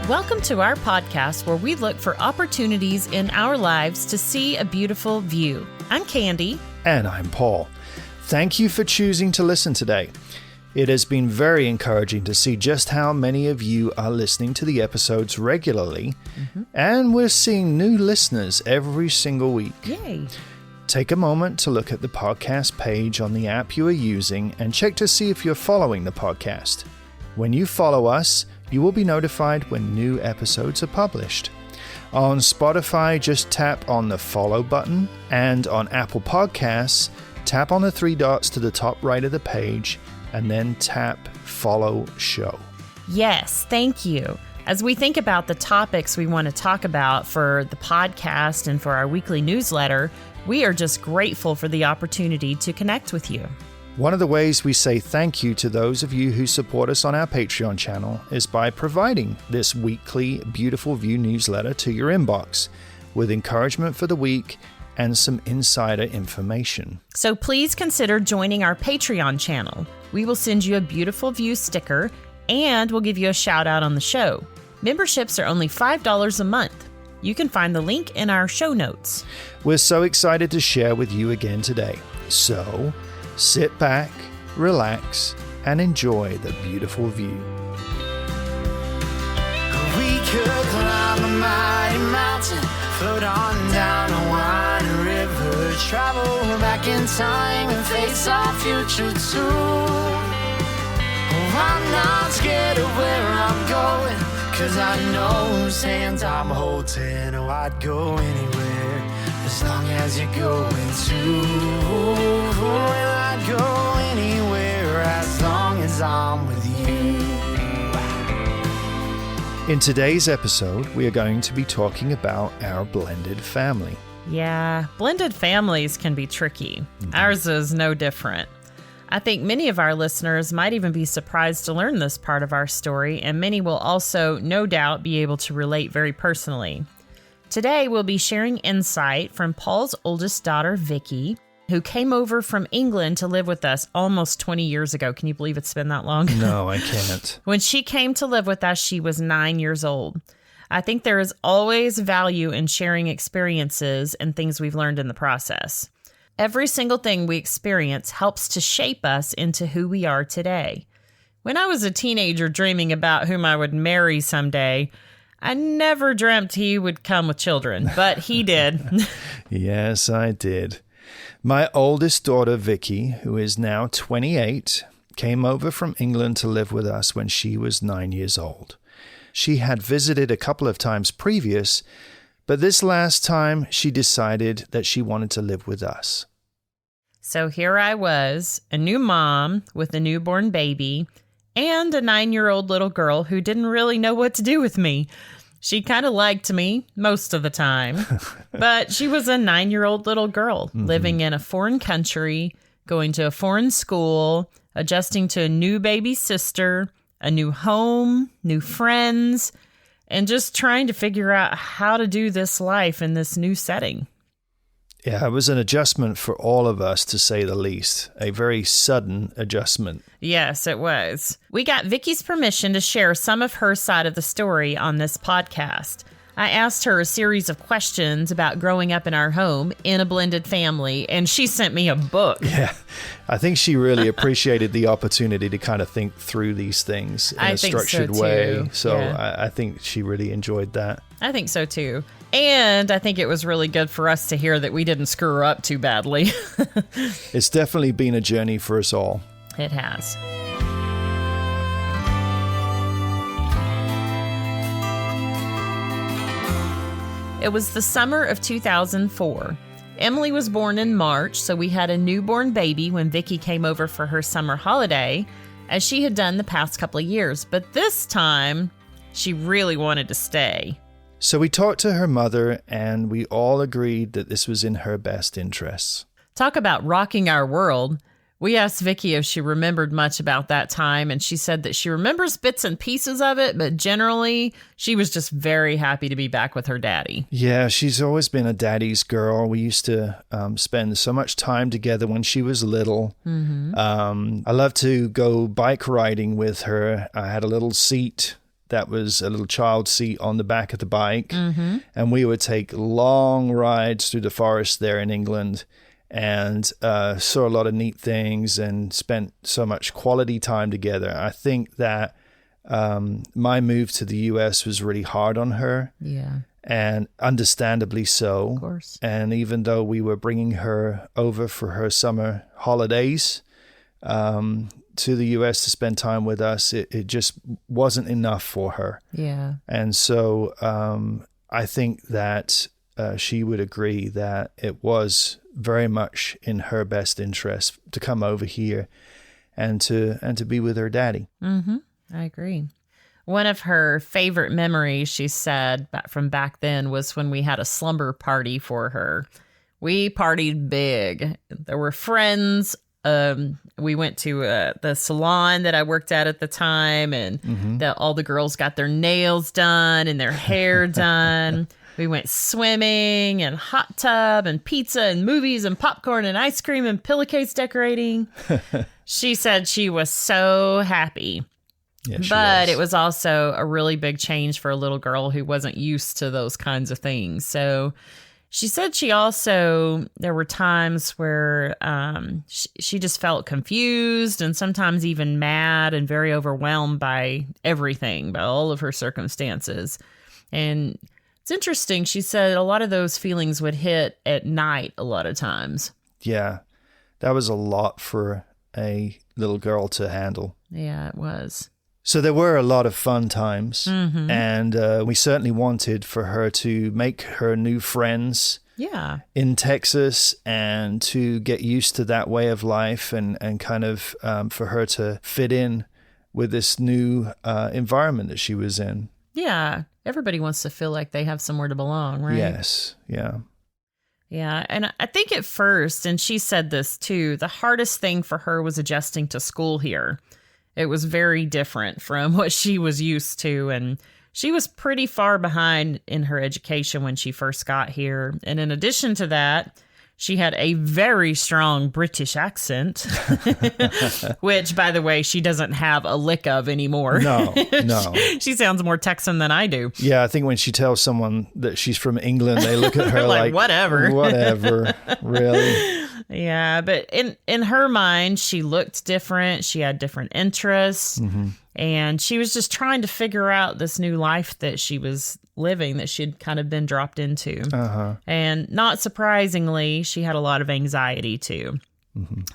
Welcome to our podcast where we look for opportunities in our lives to see a beautiful view. I'm Candy. And I'm Paul. Thank you for choosing to listen today. It has been very encouraging to see just how many of you are listening to the episodes regularly, and we're seeing new listeners every single week. Yay. Take a moment to look at the podcast page on the app you are using and check to see if you're following the podcast. When you follow us, you will be notified when new episodes are published. On Spotify, just tap on the follow button, and on Apple Podcasts, tap on the three dots to the top right of the page, and then tap follow show. Yes, thank you. As we think about the topics we want to talk about for the podcast and for our weekly newsletter, we are just grateful for the opportunity to connect with you. One of the ways we say thank you to those of you who support us on our Patreon channel is by providing this weekly Beautiful View newsletter to your inbox with encouragement for the week and some insider information. So please consider joining our Patreon channel. We will send you a Beautiful View sticker and we'll give you a shout out on the show. Memberships are only $5 a month. You can find the link in our show notes. We're so excited to share with you again today. So sit back, relax, and enjoy the beautiful view. We could climb a mighty mountain, float on down a winding river, travel back in time and face our future too. I'm not scared of where I'm going, 'cause I know whose hands I'm holding. Oh, I'd go anywhere as long as you're going to. Well, I'd go anywhere as long as I'm with you. In today's episode, we are going to be talking about our blended family. Yeah, blended families can be tricky. Ours is no different. I think many of our listeners might even be surprised to learn this part of our story, and many will also, no doubt, be able to relate very personally. Today, we'll be sharing insight from Paul's oldest daughter, Vicky, who came over from England to live with us almost 20 years ago. Can you believe it's been that long? No, I can't. When she came to live with us, she was 9 years old. I think there is always value in sharing experiences and things we've learned in the process. Every single thing we experience helps to shape us into who we are today. When I was a teenager dreaming about whom I would marry someday, I never dreamt he would come with children, but he did. Yes, I did. My oldest daughter, Vicky, who is now 28, came over from England to live with us when she was 9 years old. She had visited a couple of times previous, but this last time she decided that she wanted to live with us. So here I was, a new mom with a newborn baby and a 9-year-old little girl who didn't really know what to do with me. She kind of liked me most of the time, but she was a 9-year-old little girl living in a foreign country, going to a foreign school, adjusting to a new baby sister, a new home, new friends, and just trying to figure out how to do this life in this new setting. Yeah, it was an adjustment for all of us, to say the least. A very sudden adjustment. Yes, it was. We got Vicky's permission to share some of her side of the story on this podcast. I asked her a series of questions about growing up in our home in a blended family, and she sent me a book. Yeah, I think she really appreciated the opportunity to kind of think through these things in a structured way. So yeah. I think she really enjoyed that. I think so too. And I think it was really good for us to hear that we didn't screw her up too badly. It's definitely been a journey for us all. It has. It was the summer of 2004. Emily was born in March, so we had a newborn baby when Vicky came over for her summer holiday, as she had done the past couple of years. But this time, she really wanted to stay. So we talked to her mother, and we all agreed that this was in her best interests. Talk about rocking our world. We asked Vicky if she remembered much about that time, and she said that she remembers bits and pieces of it, but generally, she was just very happy to be back with her daddy. Yeah, she's always been a daddy's girl. We used to spend so much time together when she was little. Mm-hmm. I loved to go bike riding with her. I had a little seat that was a little child seat on the back of the bike. And we would take long rides through the forest there in England and saw a lot of neat things and spent so much quality time together. I think that my move to the US was really hard on her. Yeah. And understandably so. Of course. And even though we were bringing her over for her summer holidays to the US to spend time with us, it just wasn't enough for her. Yeah. And so I think that she would agree that it was very much in her best interest to come over here and to be with her daddy. Mm-hmm. I agree. One of her favorite memories, she said, from back then was when we had a slumber party for her. We partied big. There were friends. We went to the salon that I worked at the time, and all the girls got their nails done and their hair done. We went swimming and hot tub and pizza and movies and popcorn and ice cream and pillowcase decorating. She said she was so happy. Yeah, But it was also a really big change for a little girl who wasn't used to those kinds of things. So she said there were times where she just felt confused and sometimes even mad and very overwhelmed by everything, by all of her circumstances. And it's interesting. She said a lot of those feelings would hit at night a lot of times. Yeah, that was a lot for a little girl to handle. Yeah, it was. So there were a lot of fun times, and we certainly wanted for her to make her new friends in Texas and to get used to that way of life and kind of for her to fit in with this new environment that she was in. Yeah, everybody wants to feel like they have somewhere to belong, right? Yes, yeah. Yeah, and I think at first, and she said this too, the hardest thing for her was adjusting to school here. It was very different from what she was used to, and she was pretty far behind in her education when she first got here. And in addition to that, she had a very strong British accent, which, by the way, she doesn't have a lick of anymore. No. She sounds more Texan than I do. Yeah, I think when she tells someone that she's from England, they look at her like, whatever. Whatever, really? Yeah, but in her mind, she looked different. She had different interests. And she was just trying to figure out this new life that she was living, that she'd kind of been dropped into. And not surprisingly, she had a lot of anxiety too.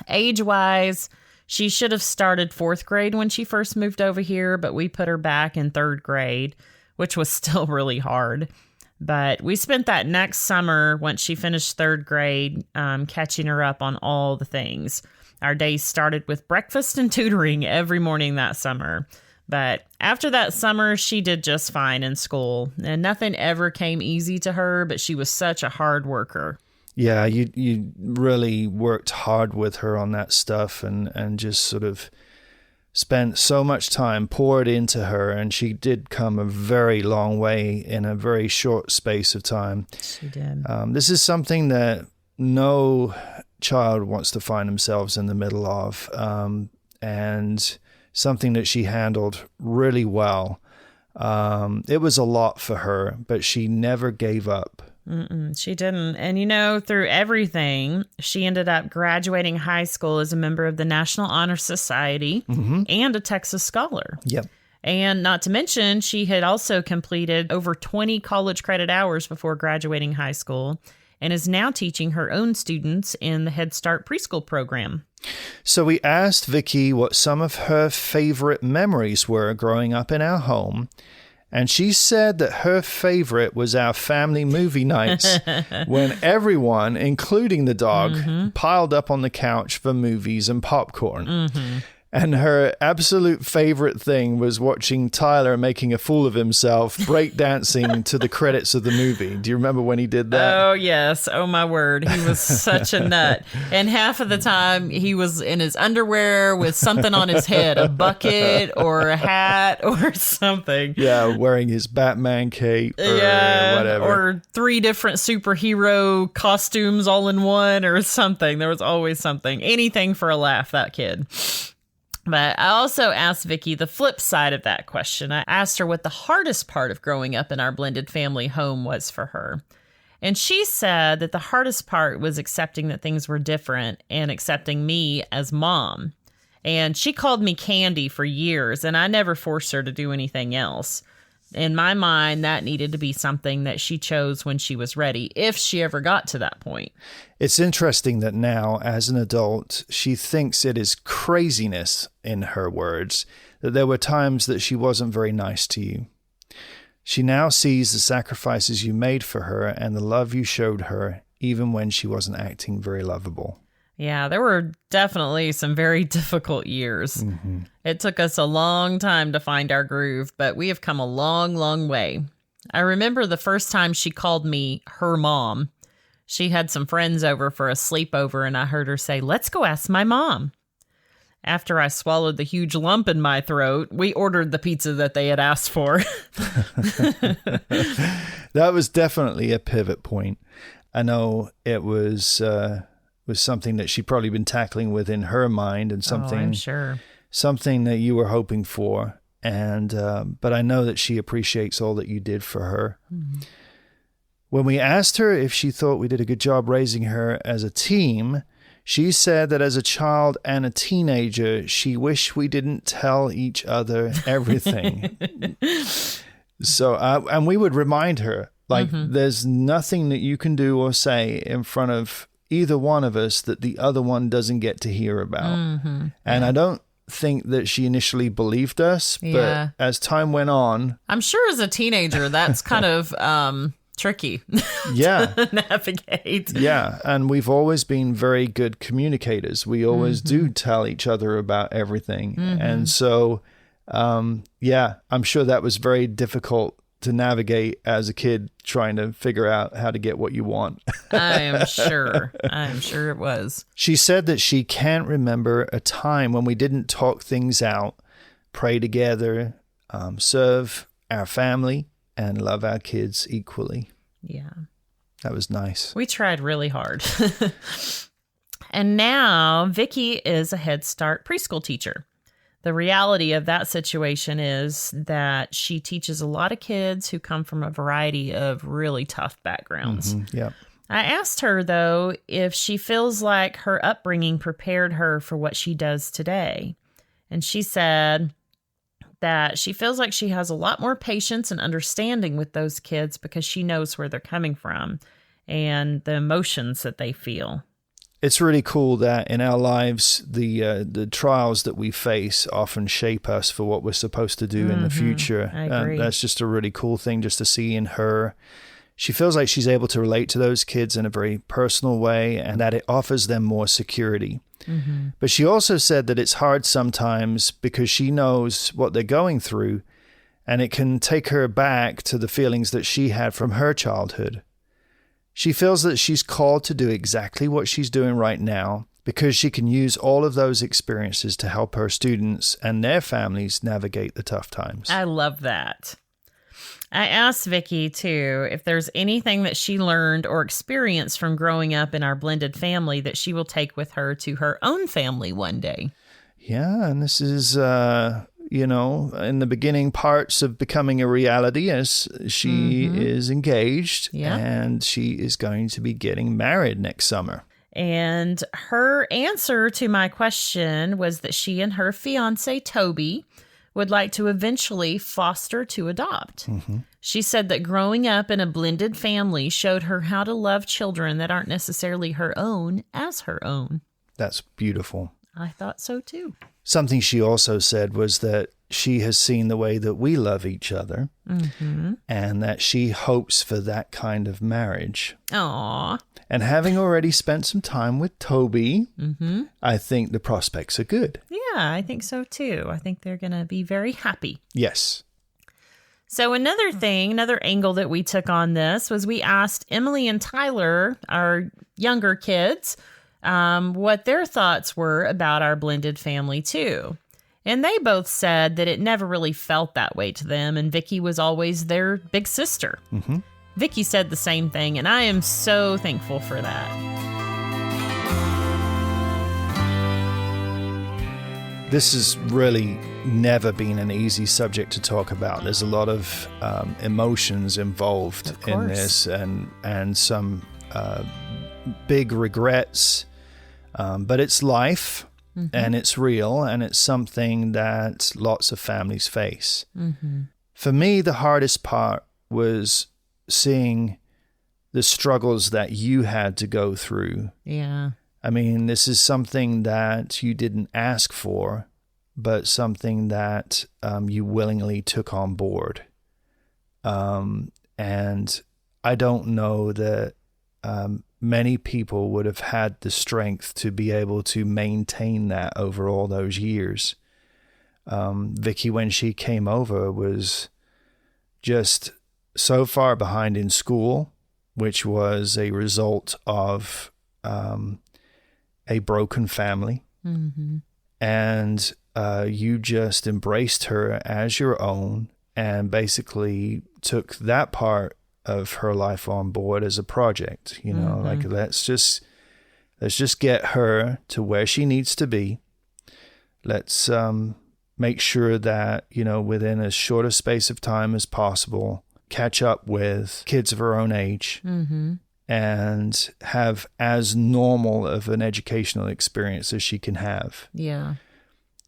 Age-wise, she should have started 4th grade when she first moved over here, but we put her back in 3rd grade, which was still really hard. But we spent that next summer, once she finished 3rd grade, catching her up on all the things. Our days started with breakfast and tutoring every morning that summer. But after that summer, she did just fine in school. And nothing ever came easy to her, but she was such a hard worker. Yeah, you really worked hard with her on that stuff and just sort of spent so much time, poured into her, and she did come a very long way in a very short space of time. She did. This is something that no child wants to find themselves in the middle of, and something that she handled really well. It was a lot for her, but she never gave up. She didn't. And, through everything, she ended up graduating high school as a member of the National Honor Society and a Texas Scholar. Yep. And not to mention, she had also completed over 20 college credit hours before graduating high school and is now teaching her own students in the Head Start preschool program. So we asked Vicky what some of her favorite memories were growing up in our home. And she said that her favorite was our family movie nights when everyone, including the dog, piled up on the couch for movies and popcorn. And her absolute favorite thing was watching Tyler making a fool of himself, breakdancing to the credits of the movie. Do you remember when he did that? Oh, yes. Oh, my word. He was such a nut. And half of the time he was in his underwear with something on his head, a bucket or a hat or something. Yeah, wearing his Batman cape or whatever. Or 3 different superhero costumes all in one or something. There was always something. Anything for a laugh, that kid. But I also asked Vicky the flip side of that question. I asked her what the hardest part of growing up in our blended family home was for her. And she said that the hardest part was accepting that things were different and accepting me as mom. And she called me Candy for years, and I never forced her to do anything else. In my mind, that needed to be something that she chose when she was ready, if she ever got to that point. It's interesting that now, as an adult, she thinks it is craziness, in her words, that there were times that she wasn't very nice to you. She now sees the sacrifices you made for her and the love you showed her, even when she wasn't acting very lovable. Yeah, there were definitely some very difficult years. Mm-hmm. It took us a long time to find our groove, but we have come a long, long way. I remember the first time she called me her mom. She had some friends over for a sleepover, and I heard her say, "Let's go ask my mom." After I swallowed the huge lump in my throat, we ordered the pizza that they had asked for. That was definitely a pivot point. I know it was something that she'd probably been tackling within her mind, and something, I'm sure. something that you were hoping for. And but I know that she appreciates all that you did for her. Mm-hmm. When we asked her if she thought we did a good job raising her as a team, she said that as a child and a teenager, she wished we didn't tell each other everything. So, and we would remind her, like, there's nothing that you can do or say in front of either one of us that the other one doesn't get to hear about. And I don't think that she initially believed us, Yeah. but as time went on, I'm sure as a teenager, that's kind of tricky yeah, to navigate. yeah. And we've always been very good communicators. We always do tell each other about everything. And so, yeah, I'm sure that was very difficult to navigate as a kid, trying to figure out how to get what you want. I am sure it was. She said that she can't remember a time when we didn't talk things out, pray together, serve our family, and love our kids equally. Yeah. That was nice. We tried really hard. And now Vicky is a Head Start preschool teacher. The reality of that situation is that she teaches a lot of kids who come from a variety of really tough backgrounds. Yeah. I asked her, though, if she feels like her upbringing prepared her for what she does today. And she said that she feels like she has a lot more patience and understanding with those kids because she knows where they're coming from and the emotions that they feel. It's really cool that in our lives, the trials that we face often shape us for what we're supposed to do in the future. I agree. That's just a really cool thing just to see in her. She feels like she's able to relate to those kids in a very personal way, and that it offers them more security. But she also said that it's hard sometimes because she knows what they're going through, and it can take her back to the feelings that she had from her childhood. She feels that she's called to do exactly what she's doing right now because she can use all of those experiences to help her students and their families navigate the tough times. I love that. I asked Vicky, too, if there's anything that she learned or experienced from growing up in our blended family that she will take with her to her own family one day. Yeah, and this is, in the beginning parts of becoming a reality as she is engaged, and she is going to be getting married next summer. And her answer to my question was that she and her fiance, Toby, would like to eventually foster to adopt. She said that growing up in a blended family showed her how to love children that aren't necessarily her own as her own. That's beautiful. I thought so too. Something she also said was that she has seen the way that we love each other, and that she hopes for that kind of marriage. Aww. And having already spent some time with Toby, I think the prospects are good. Yeah, I think so too. I think they're going to be very happy. Yes. So another angle that we took on this was we asked Emily and Tyler, our younger kids, what their thoughts were about our blended family too. And they both said that it never really felt that way to them, and Vicky was always their big sister. Vicky said the same thing, and I am so thankful for that. this has really never been an easy subject to talk about. There's a lot of emotions involved in this, and some big regrets. But it's life, and it's real, and it's something that lots of families face. For me, the hardest part was seeing the struggles that you had to go through. Yeah. I mean, this is something that you didn't ask for, but something that you willingly took on board. And I don't know that many people would have had the strength to be able to maintain that over all those years. Vicky, when she came over, was just so far behind in school, which was a result of a broken family. And you just embraced her as your own and basically took that part of her life on board as a project, you know, like let's just get her to where she needs to be. Let's make sure that, you know, within as short a space of time as possible, catch up with kids of her own age and have as normal of an educational experience as she can have. Yeah.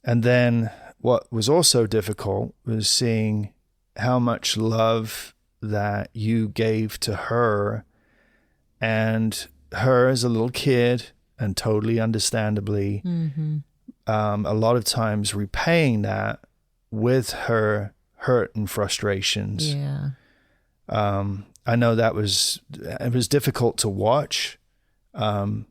And then what was also difficult was seeing how much love that you gave to her, and her as a little kid, and totally understandably, a lot of times repaying that with her hurt and frustrations. Yeah. I know it was difficult to watch. I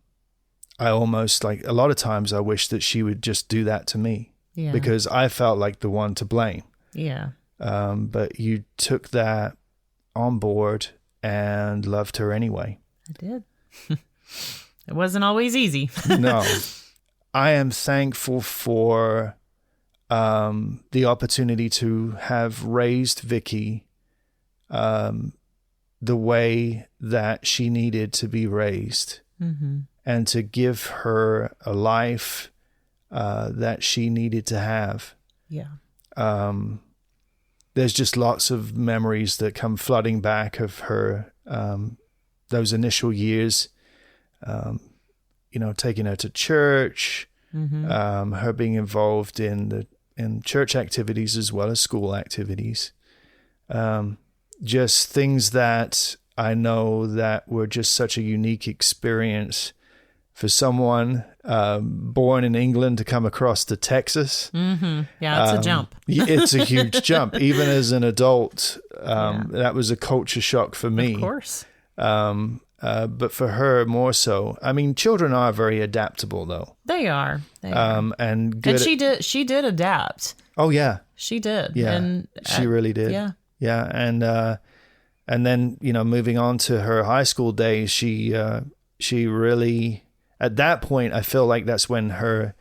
almost, like, a lot of times I wish that she would just do that to me, because I felt like the one to blame. Yeah. But you took that on board and loved her anyway. I did. It wasn't always easy. No. I am thankful for the opportunity to have raised Vicky the way that she needed to be raised, and to give her a life that she needed to have. Yeah. There's just lots of memories that come flooding back of her, those initial years, you know, taking her to church, her being involved in church activities as well as school activities. Just things that I know that were just such a unique experience for someone born in England to come across to Texas. Yeah, it's a jump. It's a huge jump. Even as an adult, that was a culture shock for me. Of course. But for her more so. I mean, children are very adaptable, though. They are. And good. And she did adapt. Oh yeah, she did. Yeah, and she really did. Yeah. And then, you know, moving on to her high school days, she really, at that point, I feel like that's when her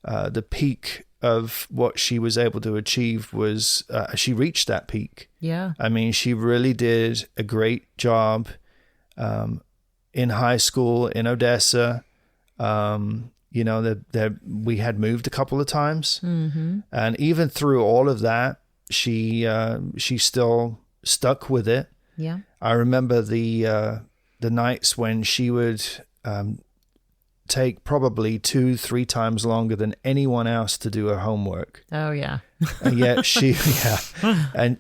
the peak of what she was able to achieve was she reached that peak. Yeah. I mean, she really did a great job in high school in Odessa. You know, we had moved a couple of times, and even through all of that, she still stuck with it. Yeah. I remember the nights when she would take probably 2-3 times longer than anyone else to do her homework. Oh yeah. And yet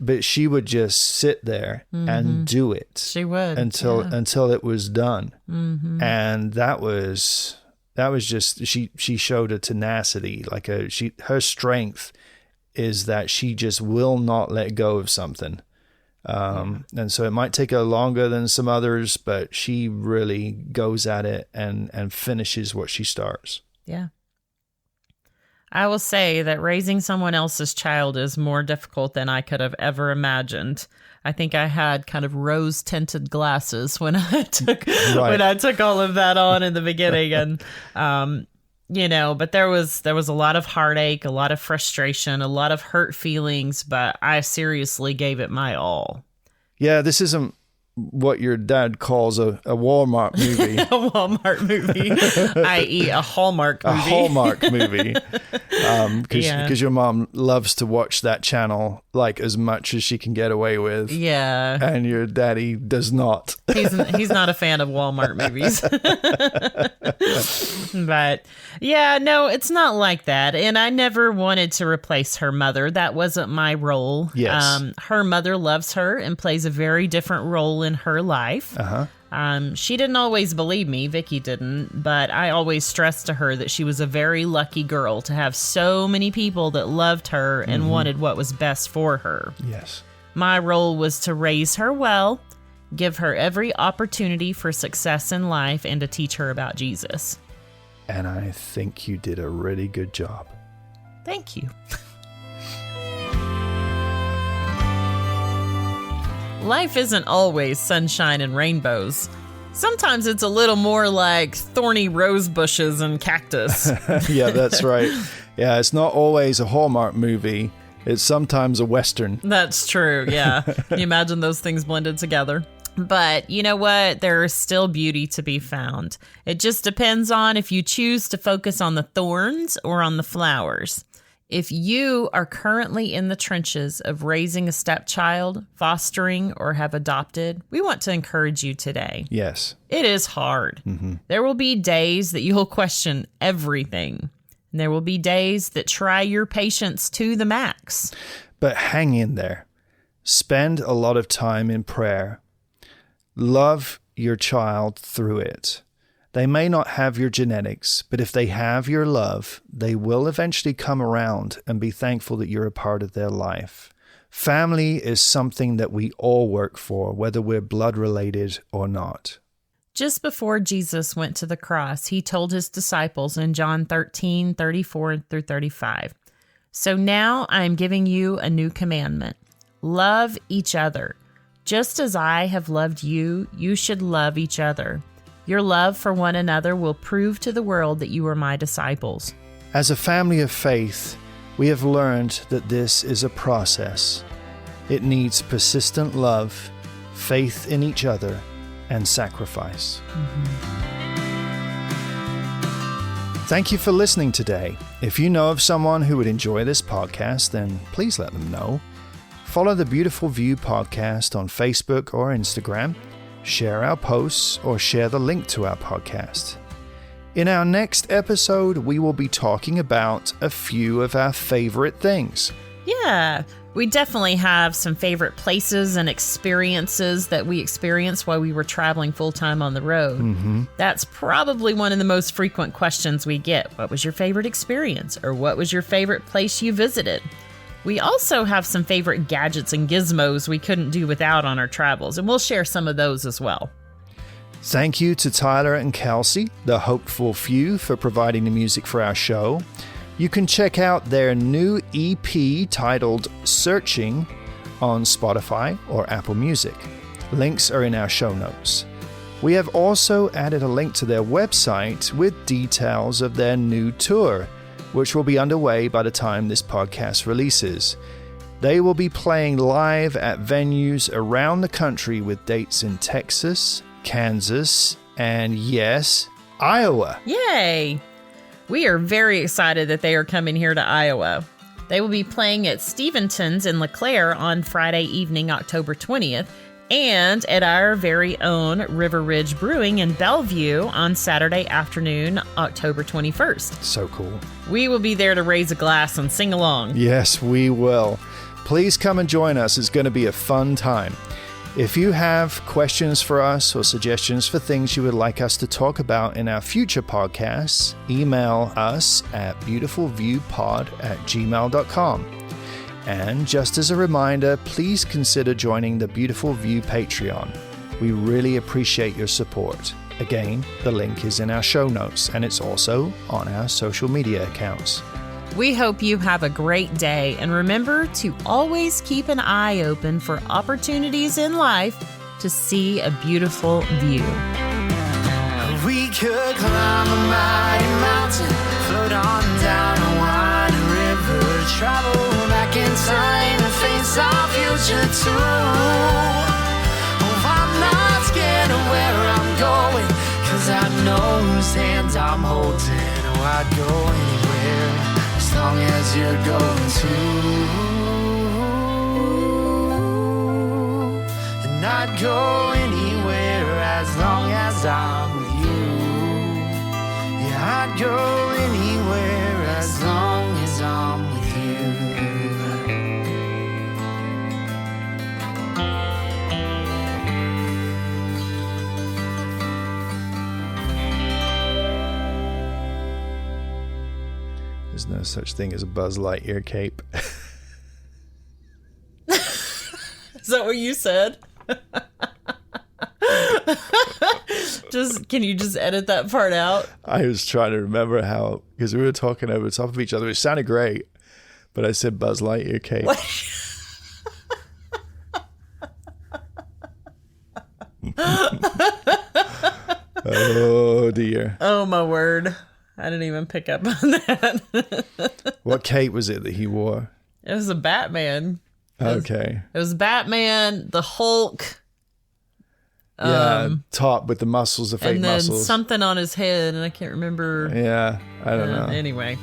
but she would just sit there and do it. She would until it was done. And that was just, she showed a tenacity, like her strength is that she just will not let go of something. And so it might take her longer than some others, but she really goes at it and finishes what she starts. Yeah. I will say that raising someone else's child is more difficult than I could have ever imagined. I think I had kind of rose-tinted glasses when I took all of that on in the beginning, and you know, but there was a lot of heartache, a lot of frustration, a lot of hurt feelings, but I seriously gave it my all. Yeah, this isn't what your dad calls a Walmart movie. A Walmart movie, i.e. a Hallmark movie. A Hallmark movie. Because your mom loves to watch that channel like as much as she can get away with. Yeah. And your daddy does not. He's not a fan of Walmart movies. But yeah, no, it's not like that. And I never wanted to replace her mother. That wasn't my role. Yes. Her mother loves her and plays a very different role in her life. Uh-huh. She didn't always believe me, Vicky didn't, but I always stressed to her that she was a very lucky girl to have so many people that loved her and wanted what was best for her. Yes. My role was to raise her well, give her every opportunity for success in life, and to teach her about Jesus. And I think you did a really good job. Thank you. Life isn't always sunshine and rainbows. Sometimes it's a little more like thorny rose bushes and cactus. Yeah, that's right. Yeah, it's not always a Hallmark movie. It's sometimes a Western. That's true, yeah. Can you imagine those things blended together? But you know what? There's still beauty to be found. It just depends on if you choose to focus on the thorns or on the flowers. If you are currently in the trenches of raising a stepchild, fostering, or have adopted, we want to encourage you today. Yes. It is hard. There will be days that you'll question everything. And there will be days that try your patience to the max. But hang in there. Spend a lot of time in prayer. Love your child through it. They may not have your genetics, but if they have your love, they will eventually come around and be thankful that you're a part of their life. Family is something that we all work for, whether we're blood related or not. Just before Jesus went to the cross, he told his disciples in John 13:34-35, "So now I am giving you a new commandment. Love each other. Just as I have loved you, you should love each other. Your love for one another will prove to the world that you are my disciples." As a family of faith, we have learned that this is a process. It needs persistent love, faith in each other, and sacrifice. Thank you for listening today. If you know of someone who would enjoy this podcast, then please let them know. Follow the Beautiful View podcast on Facebook or Instagram. Share our posts, or share the link to our podcast. In our next episode, we will be talking about a few of our favorite things. Yeah, we definitely have some favorite places and experiences that we experienced while we were traveling full-time on the road. That's probably one of the most frequent questions we get. What was your favorite experience? Or what was your favorite place you visited? We also have some favorite gadgets and gizmos we couldn't do without on our travels, and we'll share some of those as well. Thank you to Tyler and Kelsey, the Hopeful Few, for providing the music for our show. You can check out their new EP titled Searching on Spotify or Apple Music. Links are in our show notes. We have also added a link to their website with details of their new tour, which will be underway by the time this podcast releases. They will be playing live at venues around the country with dates in Texas, Kansas, and yes, Iowa. Yay! We are very excited that they are coming here to Iowa. They will be playing at Steventon's in LeClaire on Friday evening, October 20th, and at our very own River Ridge Brewing in Bellevue on Saturday afternoon, October 21st. So cool. We will be there to raise a glass and sing along. Yes, we will. Please come and join us. It's going to be a fun time. If you have questions for us or suggestions for things you would like us to talk about in our future podcasts, email us at beautifulviewpod@gmail.com. And just as a reminder, please consider joining the Beautiful View Patreon. We really appreciate your support. Again, the link is in our show notes, and it's also on our social media accounts. We hope you have a great day, and remember to always keep an eye open for opportunities in life to see a beautiful view. We could climb a mighty mountain, float on down a winding river, travel back in time and face our future too. Oh, I'm not scared of where I'm going, 'cause I know whose hand I'm holding. Oh, I'd go anywhere as long as you're going to. And I'd go anywhere as long as I'm with you. Yeah, I'd go anywhere as long as I'm with you. There's no such thing as a Buzz Lightyear cape. Is that what you said? Can you just edit that part out? I was trying to remember how, because we were talking over the top of each other. It sounded great, but I said Buzz Lightyear cape. Oh dear. Oh my word. I didn't even pick up on that. What cape was it that he wore? It was a Batman. Okay. It was Batman, the Hulk. Yeah, top with the muscles, the fake and then muscles. something on his head, and I can't remember. Yeah, I don't know. Anyway.